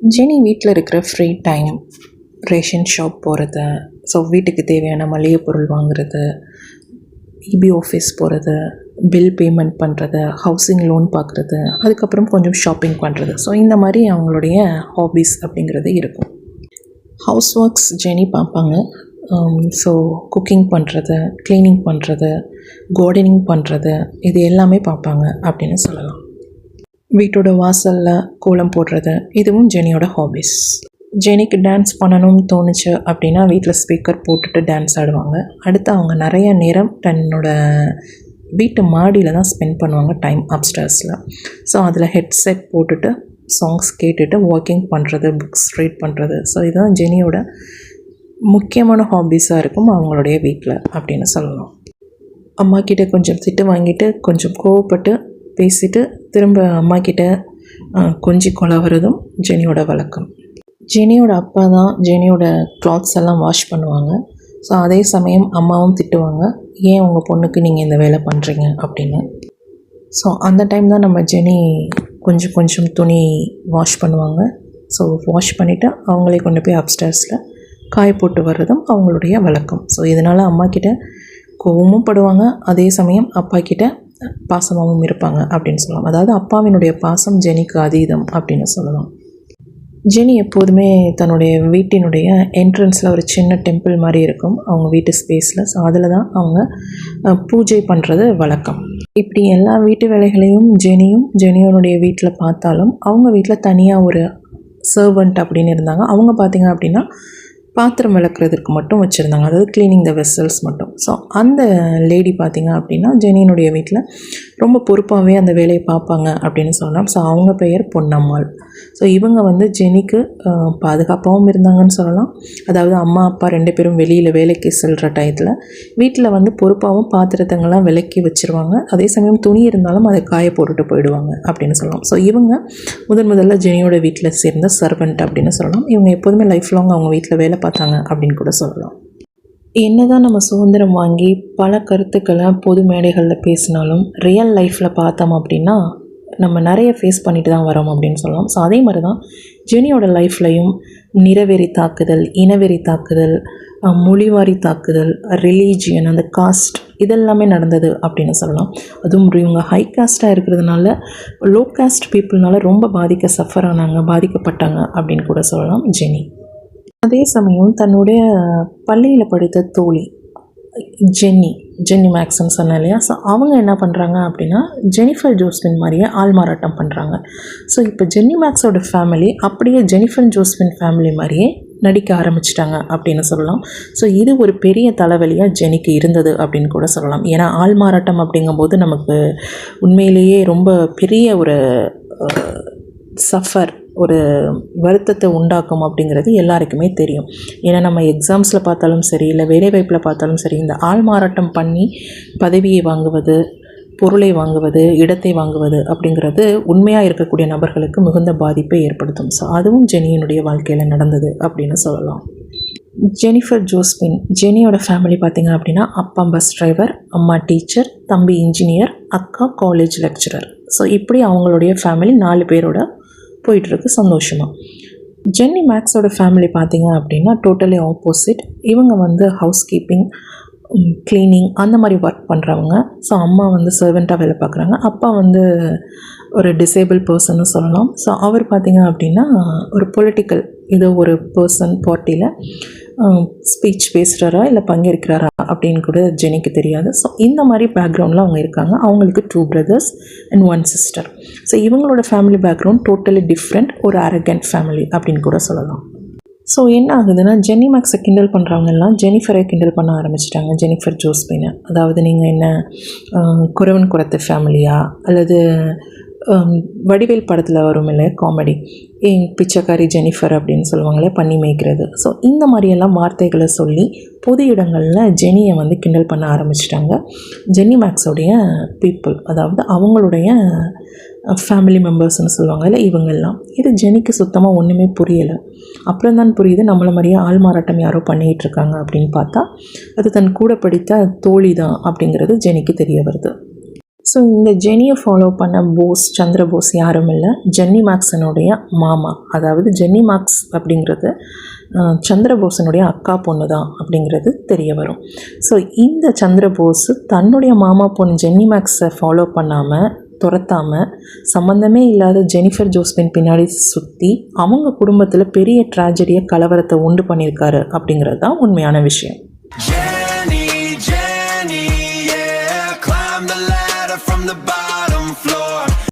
Jenny வீட்டில் இருக்கிற free time ration shop போகிறது, ஸோ வீட்டுக்கு தேவையான மளிகை பொருள் வாங்குறது, இபி ஆஃபீஸ் போகிறது, பில் பேமெண்ட் பண்ணுறது, ஹவுசிங் லோன் பார்க்குறது, அதுக்கப்புறம் கொஞ்சம் ஷாப்பிங் பண்ணுறது. ஸோ இந்த மாதிரி அவங்களுடைய ஹாபீஸ் அப்படிங்கிறது இருக்கும். ஹவுஸ் ஒர்க்ஸ் ஜெனி பார்ப்பாங்க. ஸோ குக்கிங் பண்ணுறது, க்ளீனிங் பண்ணுறது, கார்டனிங் பண்ணுறது, இது எல்லாமே பார்ப்பாங்க அப்படின்னு சொல்லலாம். வீட்டோட வாசலில் கோலம் போடுறது, இதுவும் ஜெனியோட ஹாபீஸ். ஜெனிக்கு டான்ஸ் பண்ணணும்னு தோணுச்சு அப்படின்னா வீட்டில் ஸ்பீக்கர் போட்டுட்டு டான்ஸ் ஆடுவாங்க. அடுத்து அவங்க நிறைய நேரம் தன்னோட வீட்டு மாடியில் தான் ஸ்பெண்ட் பண்ணுவாங்க டைம், அப்ஸ்டர்ஸில். ஸோ அதில் ஹெட்செட் போட்டுட்டு சாங்ஸ் கேட்டுட்டு வாக்கிங் பண்ணுறது, புக்ஸ் ரீட் பண்ணுறது. ஸோ இதுதான் ஜெனியோட முக்கியமான ஹாபீஸாக இருக்கும் அவங்களுடைய வீட்டில் அப்படின்னு சொல்லலாம். அம்மா கிட்டே கொஞ்சம் திட்டு வாங்கிட்டு கொஞ்சம் கோவப்பட்டு பேசிட்டு திரும்ப அம்மா கிட்ட கொஞ்சி கொலாவுறதும் ஜெனியோட வழக்கம். ஜெனியோட அப்பா தான் ஜெனியோட கிளாத்ஸ் எல்லாம் வாஷ் பண்ணுவாங்க. ஸோ அதே சமயம் அம்மாவும் திட்டுவாங்க, ஏன் உங்கள் பொண்ணுக்கு நீங்கள் இந்த வேலை பண்ணுறீங்க அப்படின்னு. ஸோ அந்த டைம் தான் நம்ம ஜெனி கொஞ்சம் துணி வாஷ் பண்ணுவாங்க. ஸோ வாஷ் பண்ணிவிட்டு அவங்களே கொண்டு போய் அப்ஸ்டர்ஸில் காய போட்டு வர்றதும் அவங்களுடைய வழக்கம். ஸோ இதனால் அம்மா கிட்ட கோவமும் படுவாங்க, அதே சமயம் அப்பா கிட்ட பாசமாகவும் இருப்பாங்க அப்படின்னு சொல்லலாம். அதாவது அப்பாவினுடைய பாசம் ஜெனிக்கு அதீதம் அப்படின்னு சொல்லலாம். ஜெனி எப்போதுமே தன்னுடைய வீட்டினுடைய என்ட்ரன்ஸில் ஒரு சின்ன டெம்பிள் மாதிரி இருக்கும் அவங்க வீட்டு ஸ்பேஸில். ஸோ அதில் தான் அவங்க பூஜை பண்ணுறது வழக்கம். இப்படி எல்லா வீட்டு வேலைகளையும் ஜெனியோனுடைய வீட்டில் பார்த்தாலும் அவங்க வீட்டில் தனியாக ஒரு சர்வெண்ட் அப்படின்னு இருந்தாங்க. அவங்க பார்த்திங்க அப்படின்னா பாத்திரம் விளக்குறதுக்கு மட்டும் வச்சுருந்தாங்க, அதாவது க்ளீனிங் த வெசல்ஸ் மட்டும். ஸோ அந்த லேடி பார்த்திங்க அப்படின்னா ஜெனியினுடைய வீட்டில் ரொம்ப பொறுப்பாகவே அந்த வேலையை பார்ப்பாங்க அப்படின்னு சொல்லலாம். ஸோ அவங்க பெயர் பொன்னம்மாள். ஸோ இவங்க ஜெனிக்கு பாதுகாப்பாகவும் இருந்தாங்கன்னு சொல்லலாம். அதாவது அம்மா அப்பா 2 பேரும் வெளியில் வேலைக்கு செல்கிற டயத்தில் வீட்டில் பொறுப்பாகவும் பாத்திரத்தங்கள்லாம் விலக்கி வச்சுருவாங்க. அதே சமயம் துணி இருந்தாலும் அதை காய போட்டுட்டு போயிடுவாங்க அப்படின்னு சொல்லலாம். ஸோ இவங்க முதல்ல ஜெனியோட வீட்டில் சேர்ந்த சர்வெண்ட் அப்படின்னு சொல்லலாம். இவங்க எப்போதுமே லைஃப் லாங் அவங்க வீட்டில் வேலை பார்த்தாங்க அப்படின்னு கூட சொல்லலாம். என்னதான் நம்ம சுதந்திரம் வாங்கி பல கருத்துக்களை பொது மேடைகளில் பேசினாலும் ரியல் லைஃப்பில் பார்த்தோம் அப்படின்னா நம்ம நிறைய ஃபேஸ் பண்ணிட்டு தான் வரோம் அப்படின்னு சொல்லலாம். ஸோ அதே மாதிரி தான் ஜெனியோட லைஃப்லையும் நிறவெறி தாக்குதல், இனவெறி தாக்குதல், மொழிவாரி தாக்குதல், ரிலீஜியன், அந்த காஸ்ட், இதெல்லாமே நடந்தது அப்படின்னு சொல்லலாம். அதுவும் இவங்க ஹை காஸ்ட்டாக இருக்கிறதுனால லோ காஸ்ட் பீப்புள்னால ரொம்ப பாதிக்கப்பட்டாங்க அப்படின்னு கூட சொல்லலாம் ஜெனி. அதே சமயம் தன்னுடைய பள்ளியில் படித்த தோழி ஜென்னி மேக்ஸ்ன்னு சொன்னேன் இல்லையா. ஸோ அவங்க என்ன பண்ணுறாங்க அப்படின்னா ஜெனிஃபர் ஜோஸ்பின் மாதிரியே ஆள்மாறாட்டம் பண்ணுறாங்க. ஸோ இப்போ ஜென்னி மேக்ஸோட ஃபேமிலி அப்படியே ஜெனிஃபர் ஜோஸ்பின் ஃபேமிலி மாதிரியே நடிக்க ஆரம்பிச்சிட்டாங்க அப்படின்னு சொல்லலாம். ஸோ இது ஒரு பெரிய தலைவலியாக ஜெனிக்கு இருந்தது அப்படின்னு கூட சொல்லலாம். ஏன்னா ஆள்மாறாட்டம் அப்படிங்கும்போது நமக்கு உண்மையிலேயே ரொம்ப பெரிய ஒரு ஒரு வருத்தத்தை உண்டாக்கும் அப்படிங்கிறது எல்லாருக்குமே தெரியும். ஏன்னா நம்ம எக்ஸாம்ஸில் பார்த்தாலும் சரி, இல்லை வேலைவாய்ப்பில் பார்த்தாலும் சரி, இந்த ஆள்மாறாட்டம் பண்ணி பதவியை வாங்குவது, பொருளை வாங்குவது, இடத்தை வாங்குவது அப்படிங்கிறது உண்மையாக இருக்கக்கூடிய நபர்களுக்கு மிகுந்த பாதிப்பை ஏற்படுத்தும். ஸோ அதுவும் ஜெனியினுடைய வாழ்க்கையில் நடந்தது அப்படின்னு சொல்லலாம். ஜெனிஃபர் ஜோஸ்பின், ஜெனியோட ஃபேமிலி பார்த்திங்க அப்படின்னா அப்பா பஸ் டிரைவர், அம்மா டீச்சர், தம்பி இன்ஜினியர், அக்கா காலேஜ் லெக்சரர். ஸோ இப்படி அவங்களுடைய ஃபேமிலி 4 பேரோட போயிட்டுருக்கு சந்தோஷமாக. ஜென்னி மேக்ஸோட ஃபேமிலி பார்த்திங்க அப்படின்னா டோட்டலி ஆப்போசிட். இவங்க ஹவுஸ் கீப்பிங், க்ளீனிங் அந்த மாதிரி ஒர்க் பண்ணுறவங்க. ஸோ அம்மா சர்வெண்ட்டாக வேலை பார்க்குறாங்க. அப்பா ஒரு டிசேபிள் பர்சன்னு சொல்லலாம். ஸோ அவர் பார்த்திங்க அப்படின்னா ஒரு பொலிட்டிக்கல் ஒரு பர்சன், பார்ட்டியில் ஸ்பீச் பேசுகிறாரா இல்லை பங்கேற்கிறாரா அப்படின்னு கூட ஜெனிக்கு தெரியாது. ஸோ இந்த மாதிரி பேக்ரவுண்டில் அவங்க இருக்காங்க. அவங்களுக்கு 2 brothers and 1 sister. ஸோ இவங்களோட ஃபேமிலி பேக்ரவுண்ட் டோட்டலி டிஃப்ரெண்ட், ஒரு அரகண்ட் ஃபேமிலி அப்படின்னு கூட சொல்லலாம். ஸோ என்ன ஆகுதுன்னா ஜென்னி மேக்ஸை கிண்டல் பண்ணுறவங்க எல்லாம் ஜெனிஃபரை கிண்டல் பண்ண ஆரம்பிச்சிட்டாங்க, ஜெனிஃபர் ஜோஸ்பினை. அதாவது நீங்கள் என்ன குறவன் குறத்து ஃபேமிலியா, அல்லது வடிவேல் படத்தில் வரும் இல்லையா காமெடி, பிச்சைக்காரி ஜெனிஃபர் அப்படின்னு சொல்லுவாங்களே, பண்ணி மேய்க்கிறது. ஸோ இந்த மாதிரியெல்லாம் வார்த்தைகளை சொல்லி பொது இடங்களில் ஜெனியை கிண்டல் பண்ண ஆரம்பிச்சிட்டாங்க ஜென்னி மேக்ஸோடைய பீப்புள், அதாவது அவங்களுடைய ஃபேமிலி மெம்பர்ஸ்ன்னு சொல்லுவாங்க இல்லை இவங்கெல்லாம். இது ஜெனிக்கு சுத்தமாக ஒன்றுமே புரியலை. அப்புறம் தான் புரியுது நம்மளை மாதிரியே ஆள்மாறாட்டம் யாரோ பண்ணிகிட்டு இருக்காங்க அப்படின்னு பார்த்தா அது தன் கூட படித்த தோழி தான் அப்படிங்கிறது ஜெனிக்கு தெரிய வருது. ஸோ இந்த ஜெனியை ஃபாலோ பண்ண சந்திரபோஸ் யாரும் இல்லை, ஜென்னி மேக்ஸனுடைய மாமா. அதாவது ஜென்னி மேக்ஸ் அப்படிங்கிறது சந்திரபோஸனுடைய அக்கா பொண்ணு தான் அப்படிங்கிறது தெரிய வரும். ஸோ இந்த சந்திரபோஸ் தன்னுடைய மாமா பொண்ணு ஜென்னி மேக்ஸை ஃபாலோ பண்ணாமல், துரத்தாமல், சம்மந்தமே இல்லாத ஜெனிஃபர் ஜோஸ்பின் பின்னாடி சுற்றி அவங்க குடும்பத்தில் பெரிய ட்ராஜடியை, கலவரத்தை உண்டு பண்ணியிருக்காரு அப்படிங்கிறது தான் உண்மையான விஷயம்.